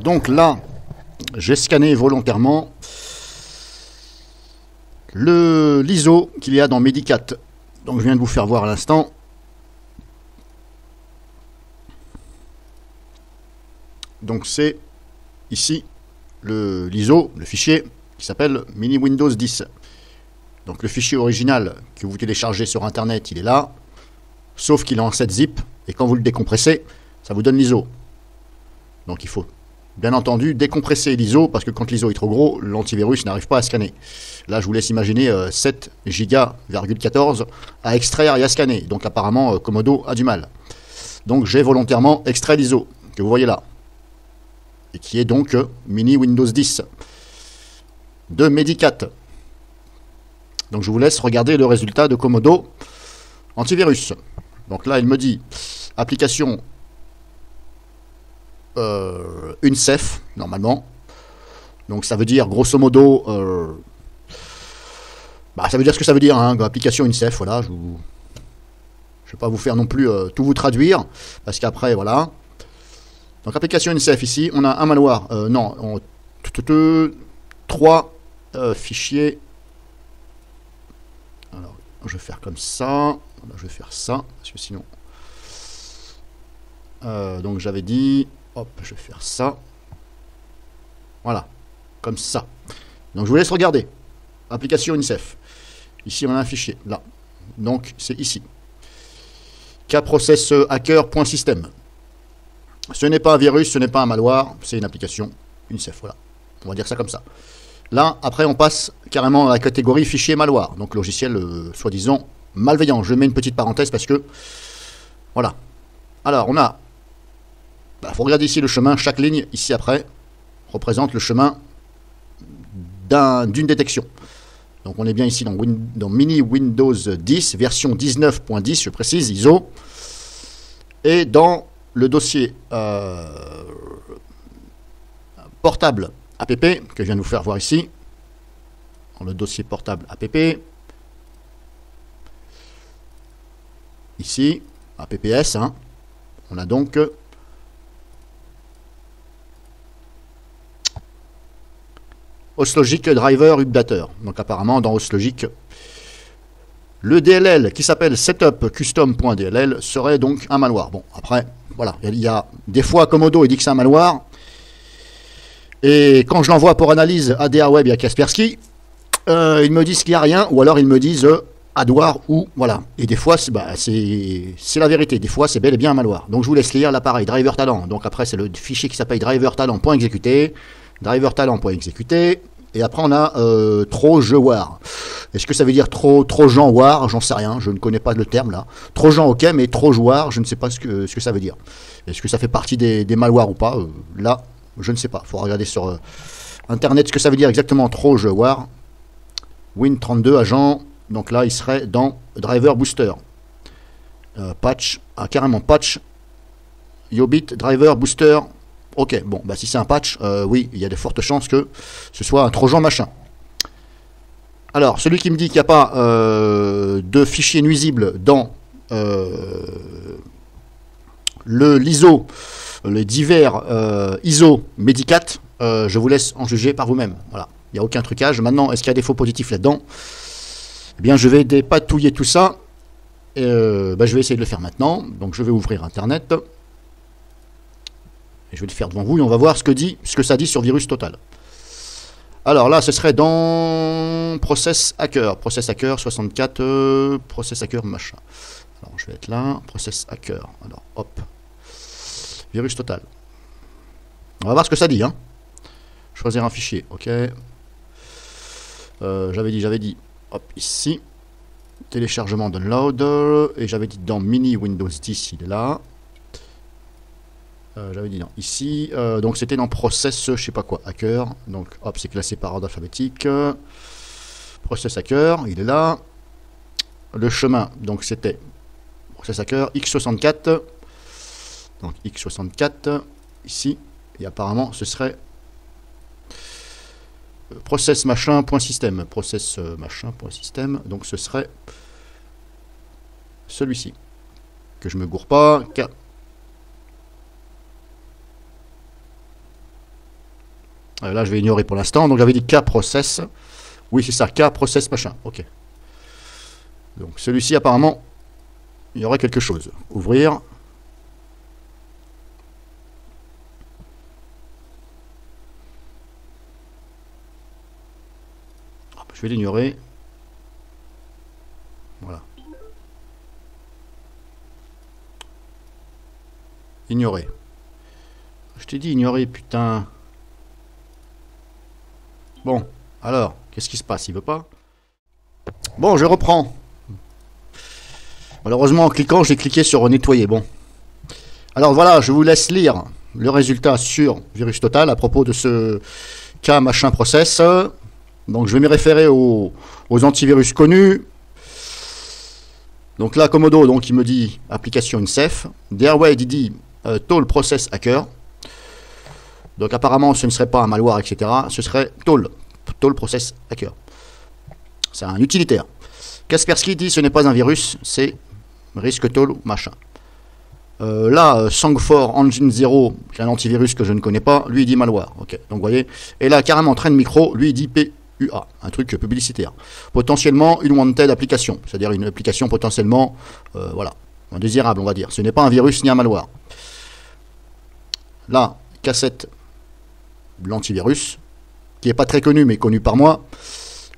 Donc là, j'ai scanné volontairement l'ISO qu'il y a dans Medicat. Donc je viens de vous faire voir à l'instant. Donc c'est ici l'ISO, le fichier qui s'appelle Mini Windows 10. Donc le fichier original que vous téléchargez sur internet, il est là, sauf qu'il est en 7 zip, et quand vous le décompressez, ça vous donne l'ISO. Donc il faut bien entendu décompresser l'ISO, parce que quand l'ISO est trop gros, l'antivirus n'arrive pas à scanner. Là je vous laisse imaginer 7 Go,14 à extraire et à scanner, donc apparemment Comodo a du mal. Donc j'ai volontairement extrait l'ISO, que vous voyez là, et qui est donc Mini Windows 10 de Medicat. Donc je vous laisse regarder le résultat de Comodo antivirus. Donc là il me dit application UNCEF normalement. Donc ça veut dire grosso modo ça veut dire ce que ça veut dire, hein, application UNCEF, voilà, je ne vais pas vous faire non plus tout vous traduire, parce qu'après voilà. Donc application UNCEF ici, on a un malware, non, 3 fichiers. Alors, je vais faire comme ça. Voilà, je vais faire ça, parce que sinon... donc j'avais dit... Hop, je vais faire ça. Voilà, comme ça. Donc je vous laisse regarder. Application UNICEF. Ici, on a un fichier, là. Donc, c'est ici. kprocesshacker.system. Ce n'est pas un virus, ce n'est pas un malware, c'est une application UNICEF, voilà. On va dire ça comme ça. Là, après, on passe carrément à la catégorie fichier malware. Donc, logiciel soi-disant malveillant. Je mets une petite parenthèse parce que... Voilà. Alors, on a... faut regarder ici le chemin. Chaque ligne, ici après, représente le chemin d'une détection. Donc, on est bien ici dans Mini Windows 10, version 19.10, je précise, ISO. Et dans le dossier portable app que je viens de vous faire voir ici, dans le dossier portable app, ici, apps, hein, on a donc OSLogic Driver Updater. Donc apparemment dans OSLogic, le DLL qui s'appelle setupcustom.dll serait donc un malware. Bon, après, voilà, il y a des fois Comodo il dit que c'est un malware. Et quand je l'envoie pour analyse à DRWeb et à Kaspersky, ils me disent qu'il n'y a rien, ou alors ils me disent Adware ou voilà. Et des fois, c'est la vérité. Des fois, c'est bel et bien un malware. Donc je vous laisse lire l'appareil driver talent. Donc après, c'est le fichier qui s'appelle drivertalent.exécuter. Drivertalent.exécuter. Et après, on a trojeware. Est-ce que ça veut dire trojanware? J'en sais rien, je ne connais pas le terme là. Trojan, ok, mais trojeware, je ne sais pas ce que ça veut dire. Est-ce que ça fait partie des malwares ou pas? Là, je ne sais pas. Il faut regarder sur internet ce que ça veut dire exactement trojeware. Win32 agent. Donc là, il serait dans driver booster. Patch, carrément patch. Yobit driver booster. Ok, bon, si c'est un patch, oui, il y a de fortes chances que ce soit un trojan machin. Alors, celui qui me dit qu'il n'y a pas de fichier nuisible dans l'ISO, les divers ISO Medicat, je vous laisse en juger par vous-même. Voilà, il n'y a aucun trucage. Maintenant, est-ce qu'il y a des faux positifs là-dedans? Eh bien, je vais dépatouiller tout ça. Et, je vais essayer de le faire maintenant. Donc, je vais ouvrir Internet. Et je vais le faire devant vous et on va voir ce que ça dit sur Virus Total. Alors là, ce serait dans Process Hacker. Process Hacker 64, Process Hacker machin. Alors, je vais être là. Process Hacker. Alors, hop. Virus Total. On va voir ce que ça dit. Hein. Choisir un fichier. OK. J'avais dit. Hop, ici. Téléchargement download. Et j'avais dit dans Mini Windows 10, il est là. J'avais dit non, ici, donc c'était dans Process, je sais pas quoi, Hacker, donc hop, c'est classé par ordre alphabétique, Process Hacker, il est là, le chemin, donc c'était Process Hacker, x64, donc x64, ici, et apparemment ce serait process machin.system, process machin.system, donc ce serait celui-ci, que je me gourre pas, Là, je vais ignorer pour l'instant. Donc, j'avais dit K process. Oui, c'est ça, K process machin. Ok. Donc, celui-ci, apparemment, il y aurait quelque chose. Ouvrir. Je vais l'ignorer. Voilà. Ignorer. Je t'ai dit ignorer, putain. Bon, alors, qu'est-ce qui se passe? Il veut pas? Bon, je reprends. Malheureusement, en cliquant, j'ai cliqué sur nettoyer. Bon. Alors voilà, je vous laisse lire le résultat sur Virus Total à propos de ce cas machin process. Donc je vais me référer aux antivirus connus. Donc là, Comodo, donc il me dit application InSafe. Derway, il dit Toll Process Hacker. Donc apparemment, ce ne serait pas un malware, etc. Ce serait Toll Process Hacker. C'est un utilitaire. Kaspersky dit ce n'est pas un virus, c'est risque Toll machin. Là, Sang4 Engine 0, qui est un antivirus que je ne connais pas, lui il dit malware. Ok, donc vous voyez. Et là, carrément, Trend Micro, lui il dit PUA, un truc publicitaire. Potentiellement une wanted application, c'est-à-dire une application potentiellement, voilà, indésirable, on va dire. Ce n'est pas un virus ni un malware. Là, cassette, l'antivirus, qui n'est pas très connu, mais connu par moi,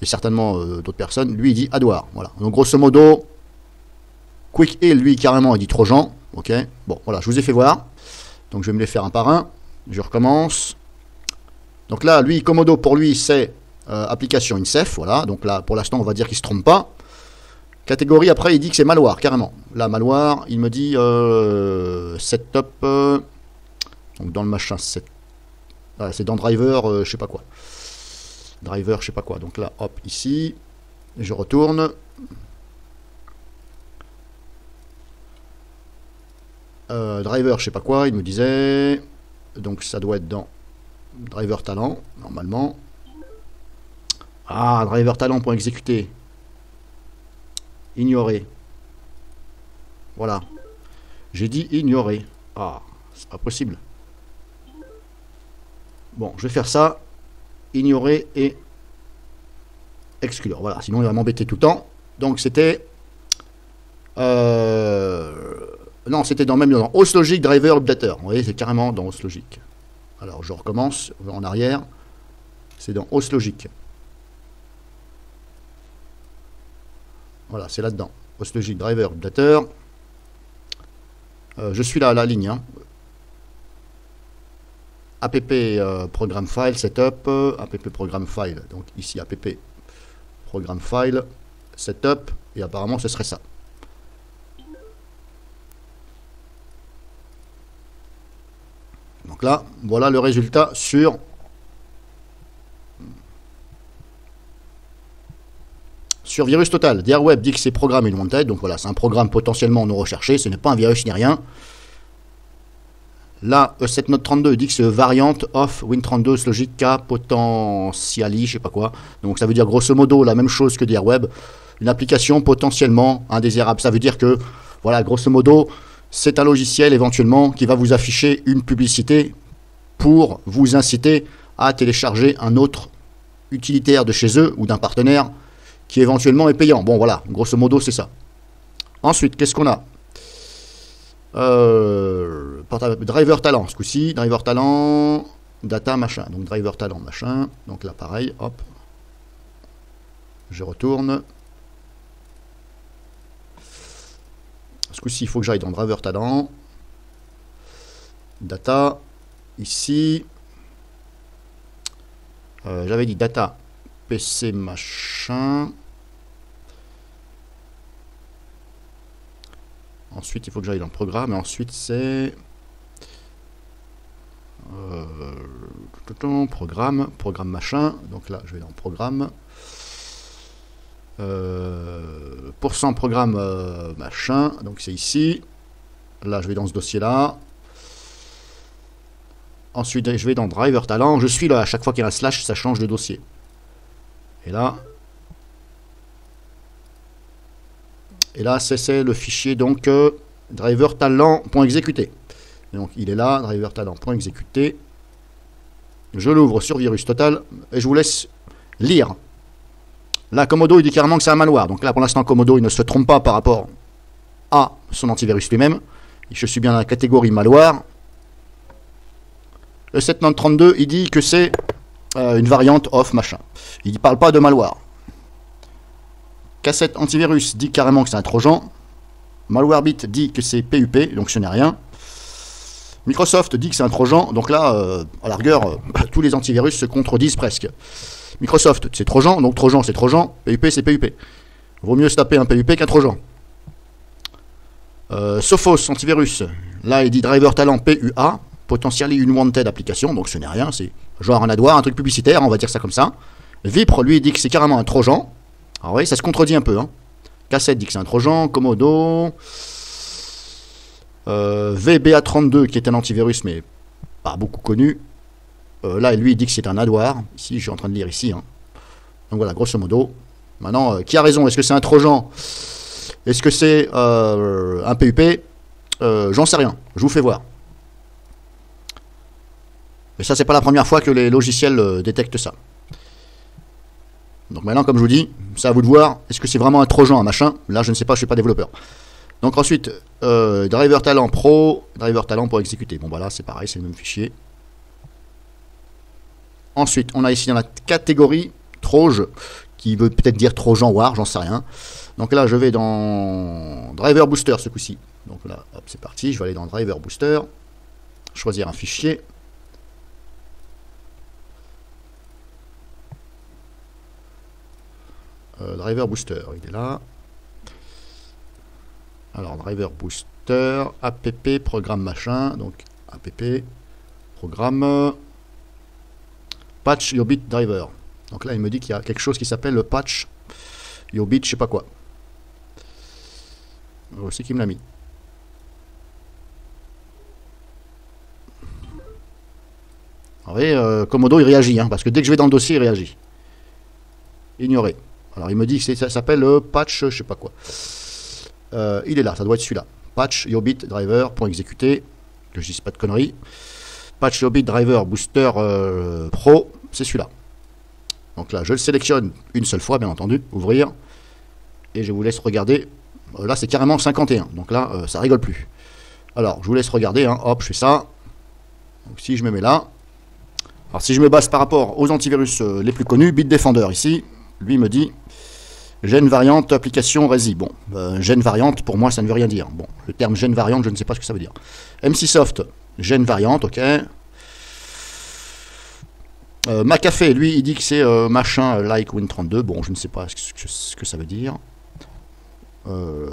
et certainement d'autres personnes, lui il dit Adware. Voilà. Donc grosso modo, Quick Heal, lui carrément, il dit Trojan. Ok, bon, voilà, je vous ai fait voir. Donc je vais me les faire un par un. Je recommence. Donc là, lui, Comodo, pour lui, c'est application InSafe. Voilà, donc là, pour l'instant, on va dire qu'il ne se trompe pas. Catégorie, après, il dit que c'est malware, carrément. Là, malware, il me dit setup. Donc dans le machin, voilà, c'est dans driver, je sais pas quoi. Driver, je sais pas quoi. Donc là, hop, ici. Je retourne. Driver, je sais pas quoi, il me disait. Donc ça doit être dans driver talent, normalement. Ah, driver talent pour exécuter. Ignorer. Voilà. J'ai dit ignorer. Ah, c'est pas possible. Bon, je vais faire ça. Ignorer et exclure. Voilà, sinon il va m'embêter tout le temps. Donc c'était. Non, c'était même dans HostLogic Driver Updater. Vous voyez, c'est carrément dans HostLogic. Alors, je recommence en arrière. C'est dans HostLogic. Voilà, c'est là-dedans. HostLogic Driver Updater. Je suis là à la ligne. Hein. App Program File Setup. App Program File. Donc ici, App Program File Setup. Et apparemment, ce serait ça. Donc là, voilà le résultat sur Virus Total. DRWeb dit que c'est programme unwanted, donc voilà, c'est un programme potentiellement non recherché, ce n'est pas un virus ni rien. Là, E7Note32 dit que c'est variant of Win32 Logic K potentially, je sais pas quoi. Donc ça veut dire grosso modo la même chose que DRWeb, une application potentiellement indésirable. Ça veut dire que, voilà, grosso modo, c'est un logiciel éventuellement qui va vous afficher une publicité pour vous inciter à télécharger un autre utilitaire de chez eux ou d'un partenaire qui éventuellement est payant. Bon voilà, grosso modo c'est ça. Ensuite, qu'est-ce qu'on a? Driver talent, ce coup-ci, driver talent, data machin. Donc driver talent machin. Donc là pareil, hop. Je retourne. Ce coup-ci, il faut que j'aille dans driver talent. Data. Ici. J'avais dit data PC machin. Ensuite, il faut que j'aille dans le programme. Et ensuite, c'est programme machin. Donc là, je vais dans programme. Pourcent programme machin, donc c'est ici. Là je vais dans ce dossier là. Ensuite je vais dans driver talent. Je suis là, à chaque fois qu'il y a un slash ça change de dossier. Et là c'est le fichier donc driver talent.exécuter. Donc il est là, driver talent.exécuter. Je l'ouvre sur Virus Total et je vous laisse lire. Là, Comodo, il dit carrément que c'est un malware. Donc là, pour l'instant, Comodo, il ne se trompe pas par rapport à son antivirus lui-même. Je suis bien dans la catégorie malware. Le 7932, il dit que c'est une variante off machin. Il ne parle pas de malware. Cassette antivirus dit carrément que c'est un trojan. Malwarebit dit que c'est PUP, donc ce n'est rien. Microsoft dit que c'est un trojan, donc là, à la rigueur, tous les antivirus se contredisent presque. Microsoft, c'est trojan, donc trojan, c'est trojan, PUP, c'est PUP. Vaut mieux se taper un PUP qu'un trojan. Sophos, antivirus, là il dit driver talent PUA, potentially unwanted application, donc ce n'est rien, c'est genre un adware, un truc publicitaire, on va dire ça comme ça. Vipre, lui, il dit que c'est carrément un trojan. Alors oui, ça se contredit un peu, hein. Cassette dit que c'est un trojan, Comodo... VBA32 qui est un antivirus mais pas beaucoup connu. Là lui il dit que c'est un adware. Ici je suis en train de lire ici. Hein. Donc voilà grosso modo. Maintenant qui a raison? Est-ce que c'est un trojan? Est-ce que c'est un PUP? J'en sais rien. Je vous fais voir. Mais ça c'est pas la première fois que les logiciels détectent ça. Donc maintenant comme je vous dis, c'est à vous de voir. Est-ce que c'est vraiment un trojan, un machin? Là je ne sais pas, je suis pas développeur. Donc ensuite, driver talent pro, driver talent pour exécuter. Bon voilà, c'est pareil, c'est le même fichier. Ensuite, on a ici dans la catégorie Troge, qui veut peut-être dire Trojan War, j'en sais rien. Donc là, je vais dans Driver Booster ce coup-ci. Donc là, hop, c'est parti, je vais aller dans Driver Booster, choisir un fichier. Driver Booster, il est là. Alors, driver booster, app, programme machin, donc app, programme, patch Yobit driver. Donc là, il me dit qu'il y a quelque chose qui s'appelle le patch Yobit, je sais pas quoi. Aussi qui me l'a mis. Vous voyez, Comodo, il réagit, hein, parce que dès que je vais dans le dossier, il réagit. Ignorer. Alors, il me dit que ça s'appelle le patch, je sais pas quoi. Il est là, ça doit être celui-là. Patch Yobit driver pour exécuter. Que je dise pas de conneries. Patch Yobit driver booster pro, c'est celui-là. Donc là, je le sélectionne une seule fois, bien entendu. Ouvrir. Et je vous laisse regarder. Là, c'est carrément 51. Donc là, ça rigole plus. Alors, je vous laisse regarder. Hein. Hop, je fais ça. Donc si je me mets là. Alors, si je me base par rapport aux antivirus les plus connus, Bitdefender ici, lui me dit. Gène variante, application Resi. Bon, gène variante, pour moi, ça ne veut rien dire. Bon, le terme gène variante, je ne sais pas ce que ça veut dire. MCsoft, gène variante, ok. Macafé, lui, il dit que c'est machin like Win32. Bon, je ne sais pas ce que ça veut dire.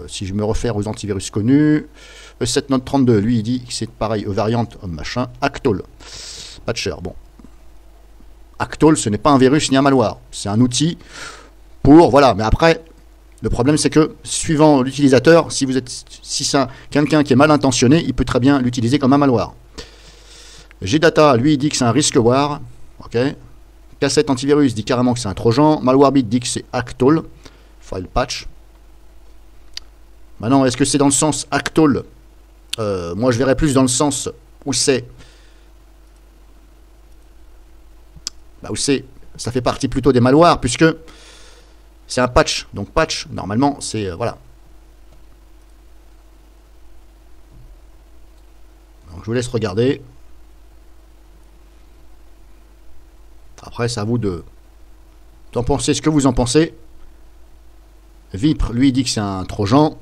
Si je me réfère aux antivirus connus. E7Note32, lui, il dit que c'est pareil, variante machin. Actol, patcher. Bon. Actol, ce n'est pas un virus ni un malware. C'est un outil pour, voilà, mais après, le problème c'est que, suivant l'utilisateur, si c'est quelqu'un qui est mal intentionné, il peut très bien l'utiliser comme un malware. Gdata, lui, il dit que c'est un risqueware, ok. Cassette antivirus dit carrément que c'est un trojan. Malwarebit dit que c'est Actol, file patch. Maintenant, est-ce que c'est dans le sens Actol? Moi, je verrais plus dans le sens où c'est... ça fait partie plutôt des malwares, puisque... c'est un patch, donc patch, normalement, c'est... voilà. Donc je vous laisse regarder. Après, c'est à vous d'en penser ce que vous en pensez. Vipre, lui, dit que c'est un trojan.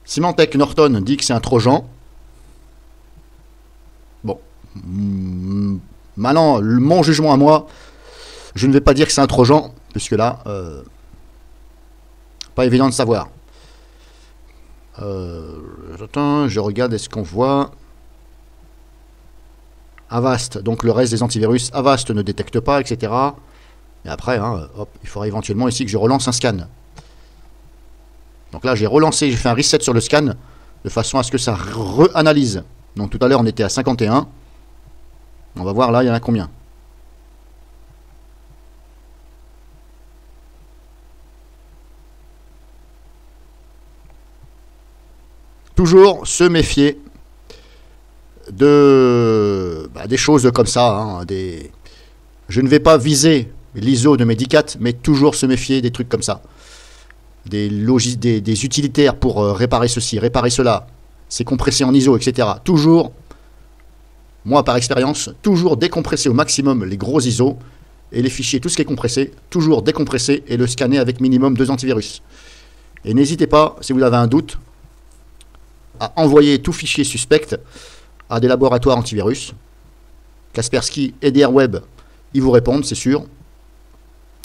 Symantec Norton dit que c'est un trojan. Bon. Maintenant, mon jugement à moi, je ne vais pas dire que c'est un trojan, puisque là, pas évident de savoir. Attends, je regarde, est-ce qu'on voit Avast, donc le reste des antivirus, Avast ne détecte pas, etc. Et après, hein, hop, il faudra éventuellement ici que je relance un scan. Donc là, j'ai relancé, j'ai fait un reset sur le scan, de façon à ce que ça re-analyse. Donc tout à l'heure, on était à 51. On va voir là, il y en a combien. Toujours se méfier des choses comme ça. Hein, je ne vais pas viser l'ISO de Medicat, mais toujours se méfier des trucs comme ça. Des utilitaires pour réparer ceci, réparer cela, c'est compressé en ISO, etc. Toujours, moi par expérience, toujours décompresser au maximum les gros ISO et les fichiers, tout ce qui est compressé, toujours décompresser et le scanner avec minimum 2 antivirus. Et n'hésitez pas, si vous avez un doute, à envoyer tout fichier suspect à des laboratoires antivirus. Kaspersky et DRWeb, ils vous répondent, c'est sûr.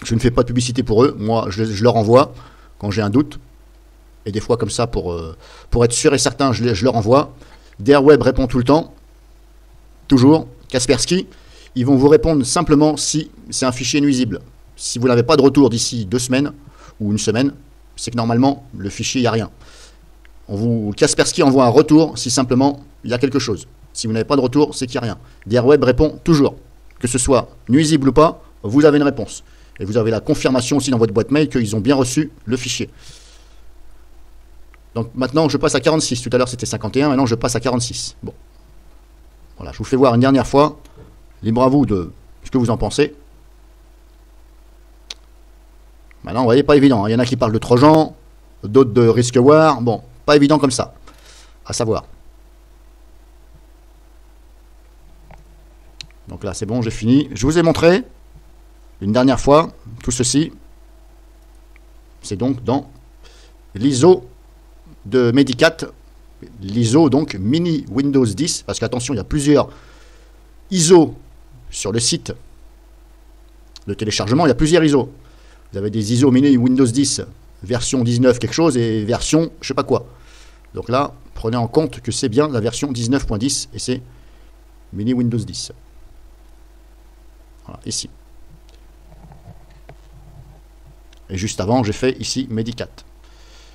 Je ne fais pas de publicité pour eux, moi je leur envoie quand j'ai un doute. Et des fois comme ça, pour être sûr et certain, je leur envoie. DRWeb répond tout le temps, toujours. Kaspersky, ils vont vous répondre simplement si c'est un fichier nuisible. Si vous n'avez pas de retour d'ici 2 semaines ou 1 semaine, c'est que normalement, le fichier, il n'y a rien. Kaspersky envoie un retour si simplement il y a quelque chose. Si vous n'avez pas de retour, c'est qu'il n'y a rien. DRWeb répond toujours. Que ce soit nuisible ou pas, vous avez une réponse. Et vous avez la confirmation aussi dans votre boîte mail qu'ils ont bien reçu le fichier. Donc maintenant, je passe à 46. Tout à l'heure, c'était 51. Maintenant, je passe à 46. Bon. Voilà, je vous fais voir une dernière fois. Libre à vous de ce que vous en pensez. Maintenant, vous voyez, pas évident. Il y en a qui parlent de Trojan, d'autres de Risqueware. Bon, pas évident comme ça. À savoir. Donc là, c'est bon, j'ai fini. Je vous ai montré une dernière fois tout ceci. C'est donc dans l'ISO de Medicat. L'ISO, donc, mini Windows 10. Parce qu'attention, il y a plusieurs ISO sur le site de téléchargement. Il y a plusieurs ISO. Vous avez des ISO mini Windows 10, version 19 quelque chose, et version je sais pas quoi. Donc là, prenez en compte que c'est bien la version 19.10, et c'est mini Windows 10. Voilà, ici. Et juste avant, j'ai fait ici Medicat,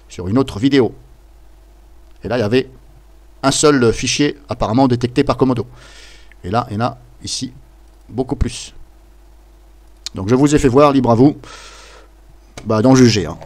sur une autre vidéo. Et là, il y avait un seul fichier apparemment détecté par Comodo. Et là, il y en a ici beaucoup plus. Donc je vous ai fait voir, libre à vous d'en juger. Hein.